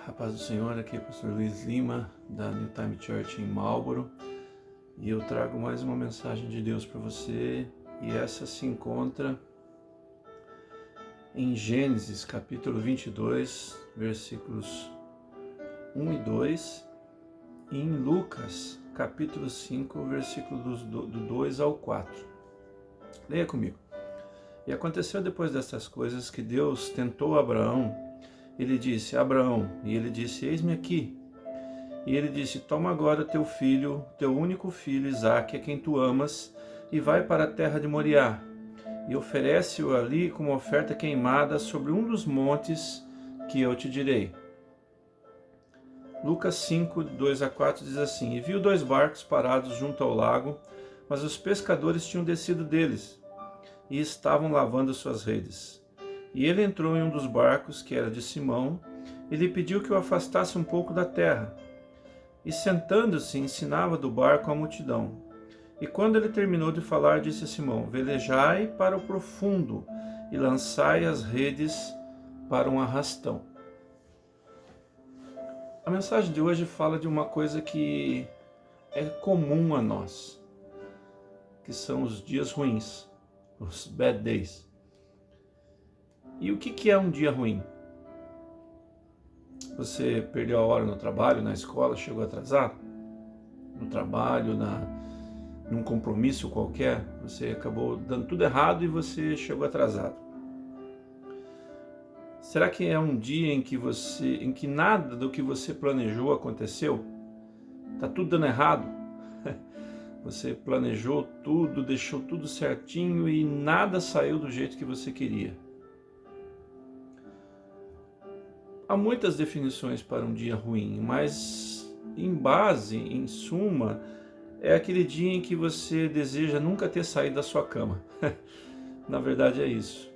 A paz do Senhor, aqui é o pastor Luiz Lima, da New Time Church em Marlboro, e eu trago mais uma mensagem de Deus para você, e essa se encontra em Gênesis, capítulo 22, versículos 1 e 2, e em Lucas, capítulo 5, versículos do 2 ao 4. Leia comigo. E aconteceu depois dessas coisas que Deus tentou Abraão. Ele disse: Abraão, e ele disse: eis-me aqui. E ele disse: toma agora teu filho, teu único filho, Isaque, a quem tu amas, e vai para a terra de Moriá, e oferece-o ali como oferta queimada sobre um dos montes que eu te direi. Lucas 5, 2 a 4 diz assim: e viu 2 barcos parados junto ao lago, mas os pescadores tinham descido deles, e estavam lavando suas redes. E ele entrou em um dos barcos, que era de Simão, e lhe pediu que o afastasse um pouco da terra. E sentando-se, ensinava do barco a multidão. E quando ele terminou de falar, disse a Simão: velejai para o profundo, e lançai as redes para um arrastão. A mensagem de hoje fala de uma coisa que é comum a nós, que são os dias ruins, os bad days. E o que é um dia ruim? Você perdeu a hora no trabalho, na escola, chegou atrasado? No trabalho, num compromisso qualquer, você acabou dando tudo errado e você chegou atrasado. Será que é um dia em que nada do que você planejou aconteceu? Tá tudo dando errado? Você planejou tudo, deixou tudo certinho e nada saiu do jeito que você queria. Há muitas definições para um dia ruim, mas em suma, é aquele dia em que você deseja nunca ter saído da sua cama. Na verdade é isso.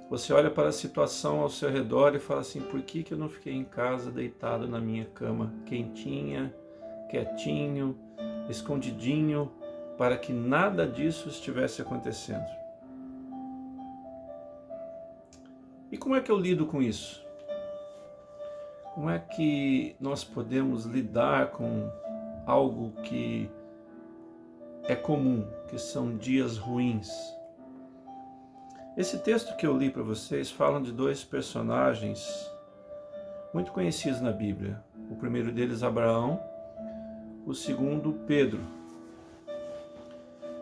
Você olha para a situação ao seu redor e fala assim: por que eu não fiquei em casa deitado na minha cama, quentinha, quietinho, escondidinho, para que nada disso estivesse acontecendo? E como é que eu lido com isso? Como é que nós podemos lidar com algo que é comum, que são dias ruins? Esse texto que eu li para vocês fala de 2 personagens muito conhecidos na Bíblia. O primeiro deles, Abraão, o segundo, Pedro.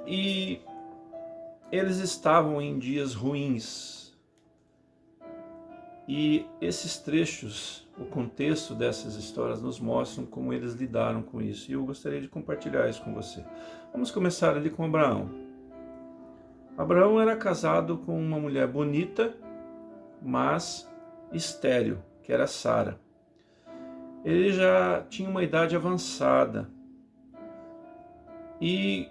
E eles estavam em dias ruins. E esses trechos, o contexto dessas histórias nos mostram como eles lidaram com isso. E eu gostaria de compartilhar isso com você. Vamos começar ali com Abraão. Abraão era casado com uma mulher bonita, mas estéril, que era Sara. Ele já tinha uma idade avançada. E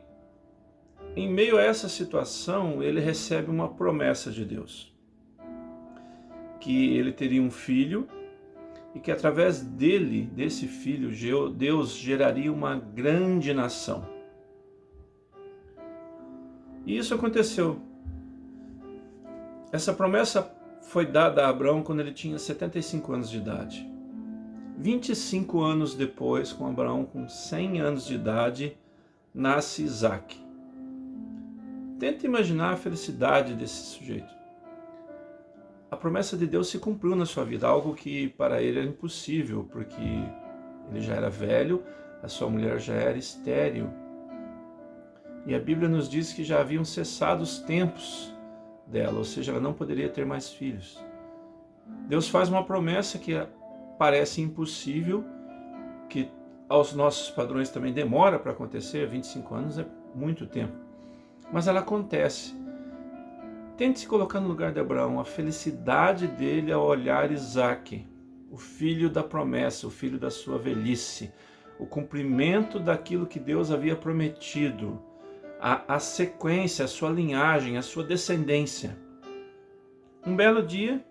em meio a essa situação, ele recebe uma promessa de Deus, que ele teria um filho e que através desse filho, Deus geraria uma grande nação. E isso aconteceu. Essa promessa foi dada a Abraão quando ele tinha 75 anos de idade. 25 anos depois, com Abraão com 100 anos de idade, nasce Isaque. Tenta imaginar a felicidade desse sujeito. A promessa de Deus se cumpriu na sua vida, algo que para ele era impossível, porque ele já era velho, a sua mulher já era estéril. E a Bíblia nos diz que já haviam cessado os tempos dela, ou seja, ela não poderia ter mais filhos. Deus faz uma promessa que parece impossível, que aos nossos padrões também demora para acontecer. 25 anos é muito tempo, mas ela acontece. Tente se colocar no lugar de Abraão, a felicidade dele ao olhar Isaque, o filho da promessa, o filho da sua velhice, o cumprimento daquilo que Deus havia prometido, a sequência, a sua linhagem, a sua descendência. Um belo dia,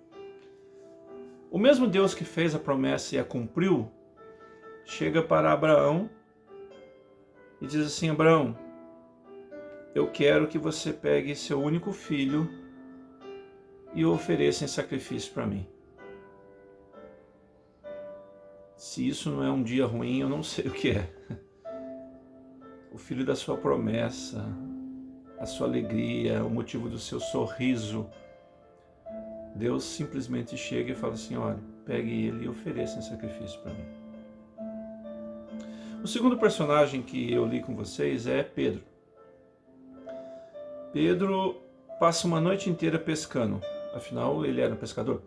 o mesmo Deus que fez a promessa e a cumpriu, chega para Abraão e diz assim: Abraão, eu quero que você pegue seu único filho e o ofereça em sacrifício para mim. Se isso não é um dia ruim, eu não sei o que é. O filho da sua promessa, a sua alegria, o motivo do seu sorriso. Deus simplesmente chega e fala assim, olha, pegue ele e ofereça em sacrifício para mim. O segundo personagem que eu li com vocês é Pedro. Pedro passa uma noite inteira pescando, afinal ele era um pescador.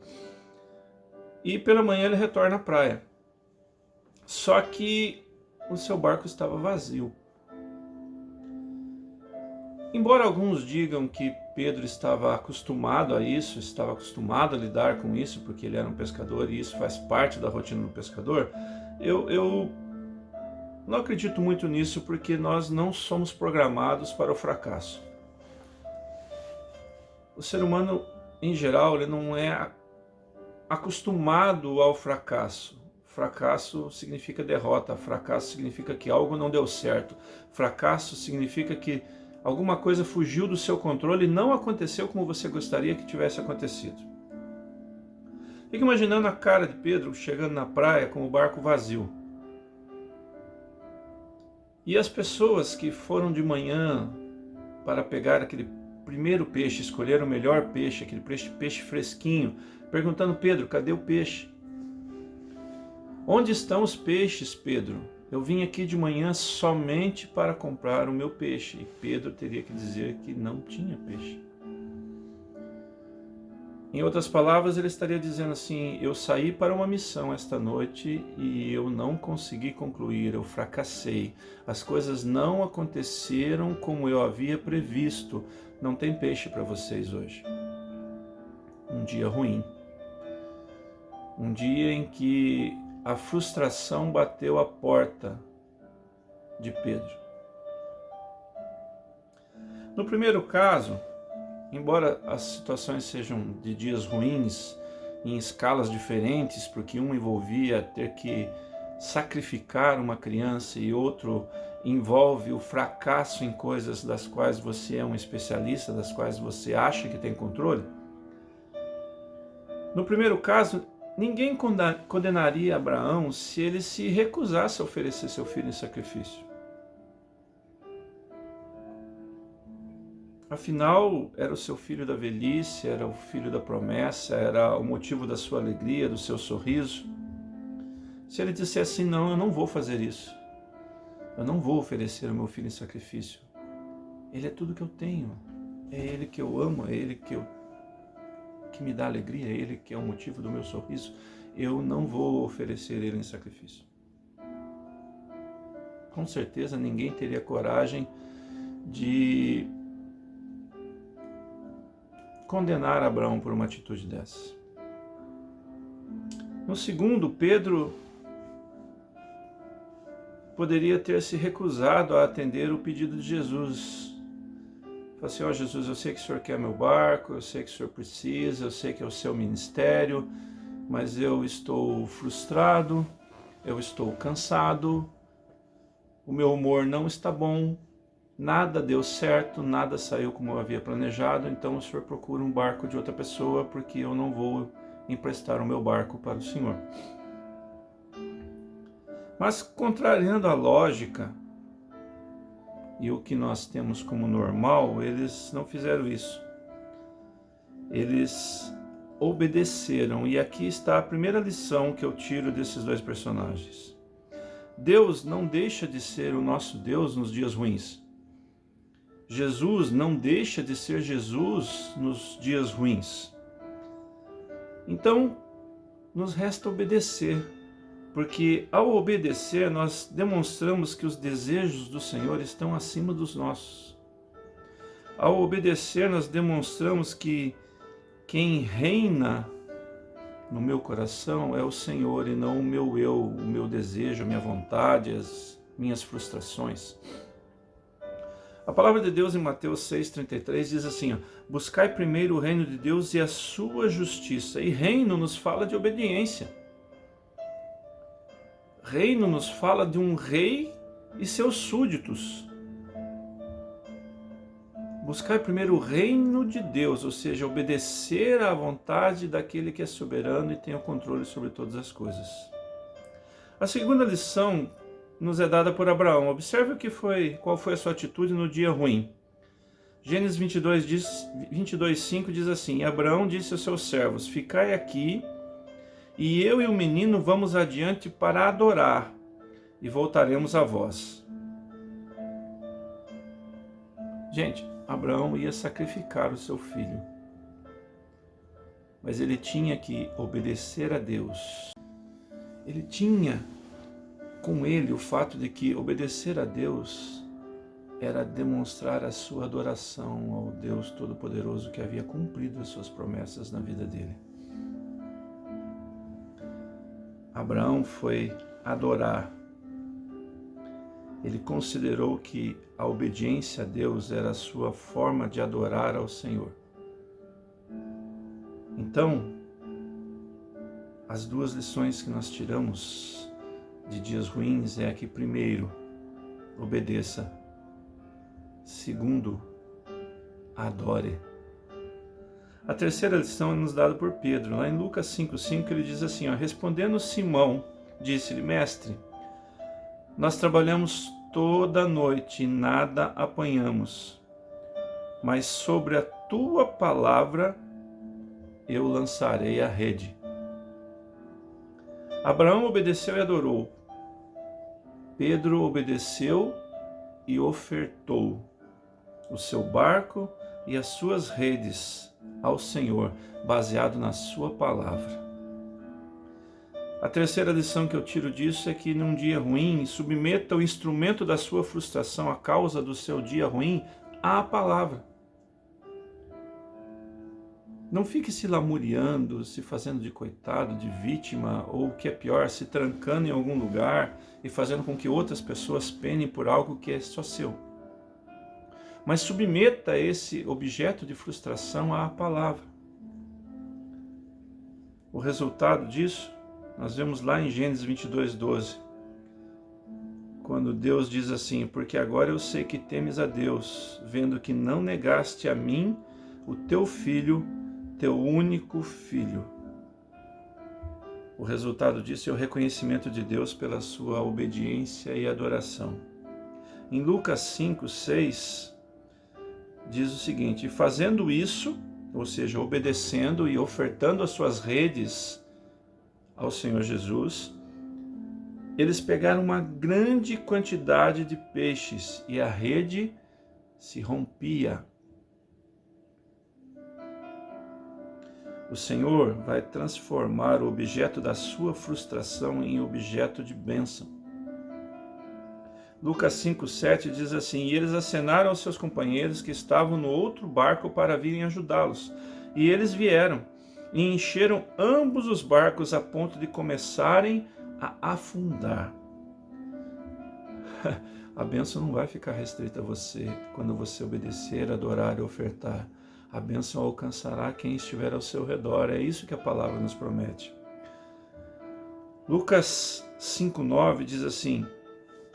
E pela manhã ele retorna à praia. Só que o seu barco estava vazio. Embora alguns digam que Pedro estava acostumado a isso, estava acostumado a lidar com isso, porque ele era um pescador e isso faz parte da rotina do pescador, eu não acredito muito nisso, porque nós não somos programados para o fracasso. O ser humano, em geral, ele não é acostumado ao fracasso. Fracasso significa derrota, fracasso significa que algo não deu certo, fracasso significa que alguma coisa fugiu do seu controle e não aconteceu como você gostaria que tivesse acontecido. Fica imaginando a cara de Pedro chegando na praia com o barco vazio. E as pessoas que foram de manhã para pegar aquele primeiro peixe, escolheram o melhor peixe, aquele peixe fresquinho, perguntando, Pedro, cadê o peixe? Onde estão os peixes, Pedro? Eu vim aqui de manhã somente para comprar o meu peixe. E Pedro teria que dizer que não tinha peixe. Em outras palavras, ele estaria dizendo assim, eu saí para uma missão esta noite e eu não consegui concluir, eu fracassei. As coisas não aconteceram como eu havia previsto. Não tem peixe para vocês hoje. Um dia ruim. Um dia em que a frustração bateu à porta de Pedro. No primeiro caso, embora as situações sejam de dias ruins, em escalas diferentes, porque um envolvia ter que sacrificar uma criança e outro envolve o fracasso em coisas das quais você é um especialista, das quais você acha que tem controle. No primeiro caso, ninguém condenaria Abraão se ele se recusasse a oferecer seu filho em sacrifício. Afinal, era o seu filho da velhice, era o filho da promessa, era o motivo da sua alegria, do seu sorriso. Se ele dissesse assim, não, eu não vou fazer isso. Eu não vou oferecer o meu filho em sacrifício. Ele é tudo que eu tenho. É ele que eu amo, é ele que me dá alegria, é ele que é o motivo do meu sorriso. Eu não vou oferecer ele em sacrifício. Com certeza ninguém teria coragem de condenar Abraão por uma atitude dessa. No segundo, Pedro poderia ter se recusado a atender o pedido de Jesus. Falei assim, Jesus, eu sei que o Senhor quer meu barco, eu sei que o Senhor precisa, eu sei que é o seu ministério, mas eu estou frustrado, eu estou cansado, o meu humor não está bom, nada deu certo, nada saiu como eu havia planejado, então o Senhor procura um barco de outra pessoa, porque eu não vou emprestar o meu barco para o Senhor. Mas, contrariando a lógica e o que nós temos como normal, eles não fizeram isso. Eles obedeceram, e aqui está a primeira lição que eu tiro desses dois personagens. Deus não deixa de ser o nosso Deus nos dias ruins. Jesus não deixa de ser Jesus nos dias ruins. Então, nos resta obedecer, porque ao obedecer nós demonstramos que os desejos do Senhor estão acima dos nossos. Ao obedecer nós demonstramos que quem reina no meu coração é o Senhor e não o meu eu, o meu desejo, a minha vontade, as minhas frustrações. A palavra de Deus em Mateus 6,33 diz assim, buscai primeiro o reino de Deus e a sua justiça. E reino nos fala de obediência. Reino nos fala de um rei e seus súditos. Buscai primeiro o reino de Deus, ou seja, obedecer à vontade daquele que é soberano e tem o controle sobre todas as coisas. A segunda lição nos é dada por Abraão. Observe qual foi a sua atitude no dia ruim. Gênesis 22:5 diz assim: e Abraão disse aos seus servos: ficai aqui, e eu e o menino vamos adiante para adorar, e voltaremos a vós. Gente, Abraão ia sacrificar o seu filho, mas ele tinha que obedecer a Deus. Ele tinha com ele o fato de que obedecer a Deus era demonstrar a sua adoração ao Deus Todo-Poderoso que havia cumprido as suas promessas na vida dele. Abraão foi adorar. Ele considerou que a obediência a Deus era a sua forma de adorar ao Senhor. Então, as duas lições que nós tiramos de dias ruins é que, primeiro, obedeça. Segundo, adore. A terceira lição é nos dada por Pedro. Lá em Lucas 5,5 ele diz assim, respondendo Simão, disse-lhe: mestre, nós trabalhamos toda a noite e nada apanhamos, mas sobre a tua palavra eu lançarei a rede. Abraão obedeceu e adorou. Pedro obedeceu e ofertou o seu barco e as suas redes ao Senhor, baseado na sua palavra. A terceira lição que eu tiro disso é que num dia ruim, submeta o instrumento da sua frustração, a causa do seu dia ruim, à palavra. Não fique se lamuriando, se fazendo de coitado, de vítima, ou o que é pior, se trancando em algum lugar e fazendo com que outras pessoas penem por algo que é só seu. Mas submeta esse objeto de frustração à palavra. O resultado disso, nós vemos lá em Gênesis 22:12, quando Deus diz assim: porque agora eu sei que temes a Deus, vendo que não negaste a mim o teu filho, teu único filho. O resultado disso é o reconhecimento de Deus pela sua obediência e adoração. Em Lucas 5:6 diz o seguinte: fazendo isso, ou seja, obedecendo e ofertando as suas redes ao Senhor Jesus, eles pegaram uma grande quantidade de peixes e a rede se rompia. O Senhor vai transformar o objeto da sua frustração em objeto de bênção. Lucas 5:7 diz assim: e eles acenaram aos seus companheiros que estavam no outro barco para virem ajudá-los. E eles vieram e encheram ambos os barcos a ponto de começarem a afundar. A bênção não vai ficar restrita a você quando você obedecer, adorar e ofertar. A bênção alcançará quem estiver ao seu redor. É isso que a palavra nos promete. Lucas 5:9 diz assim: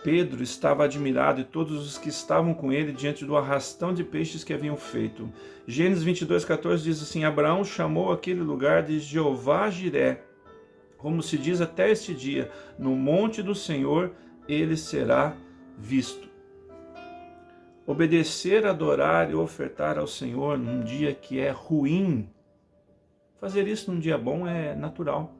Pedro estava admirado e todos os que estavam com ele diante do arrastão de peixes que haviam feito. Gênesis 22:14 diz assim: Abraão chamou aquele lugar de Jeová-Jiré, como se diz até este dia, no monte do Senhor ele será visto. Obedecer, adorar e ofertar ao Senhor num dia que é ruim, fazer isso num dia bom é natural,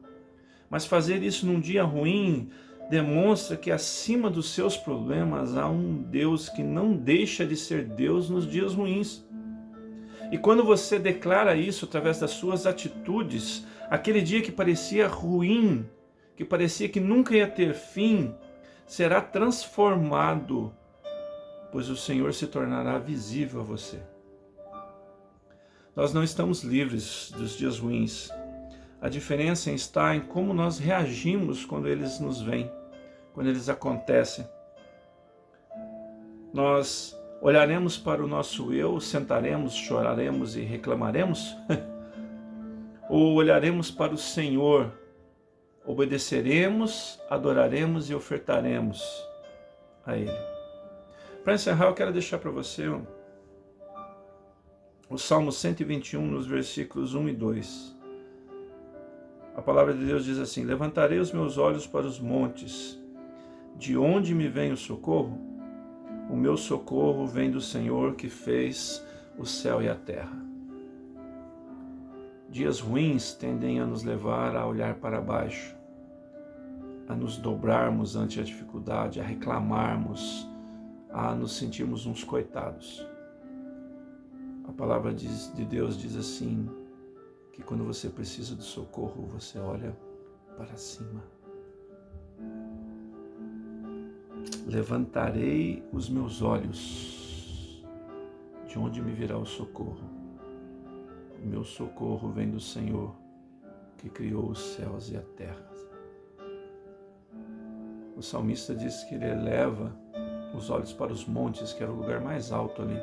mas fazer isso num dia ruim demonstra que acima dos seus problemas há um Deus que não deixa de ser Deus nos dias ruins. E quando você declara isso através das suas atitudes, aquele dia que parecia ruim, que parecia que nunca ia ter fim, será transformado, pois o Senhor se tornará visível a você. Nós não estamos livres dos dias ruins. A diferença está em como nós reagimos quando eles nos vêm, quando eles acontecem. Nós olharemos para o nosso eu, sentaremos, choraremos e reclamaremos? Ou olharemos para o Senhor, obedeceremos, adoraremos e ofertaremos a Ele? Para encerrar, eu quero deixar para você o Salmo 121, nos versículos 1 e 2. A palavra de Deus diz assim: levantarei os meus olhos para os montes. De onde me vem o socorro? O meu socorro vem do Senhor que fez o céu e a terra. Dias ruins tendem a nos levar a olhar para baixo, a nos dobrarmos ante a dificuldade, a reclamarmos, a nos sentirmos uns coitados. A palavra de Deus diz assim, que quando você precisa de socorro, você olha para cima. Levantarei os meus olhos, de onde me virá o socorro? O meu socorro vem do Senhor, que criou os céus e a terra. O salmista diz que ele eleva os olhos para os montes, que era o lugar mais alto ali.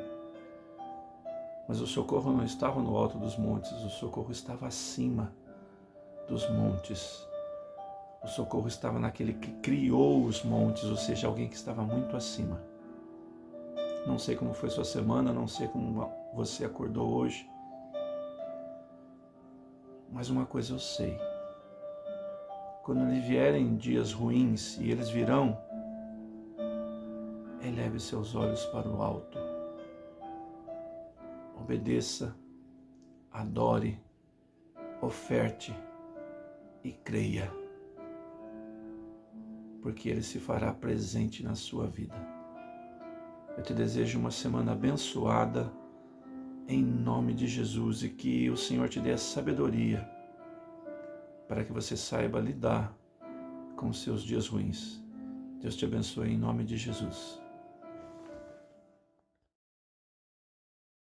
Mas o socorro não estava no alto dos montes, o socorro estava acima dos montes. O socorro estava naquele que criou os montes, ou seja, alguém que estava muito acima. Não sei como foi sua semana, não sei como você acordou hoje, mas uma coisa eu sei. Quando lhe vierem dias ruins, e eles virão, eleve seus olhos para o alto. Obedeça, adore, oferte e creia, porque Ele se fará presente na sua vida. Eu te desejo uma semana abençoada, em nome de Jesus, e que o Senhor te dê a sabedoria para que você saiba lidar com os seus dias ruins. Deus te abençoe em nome de Jesus.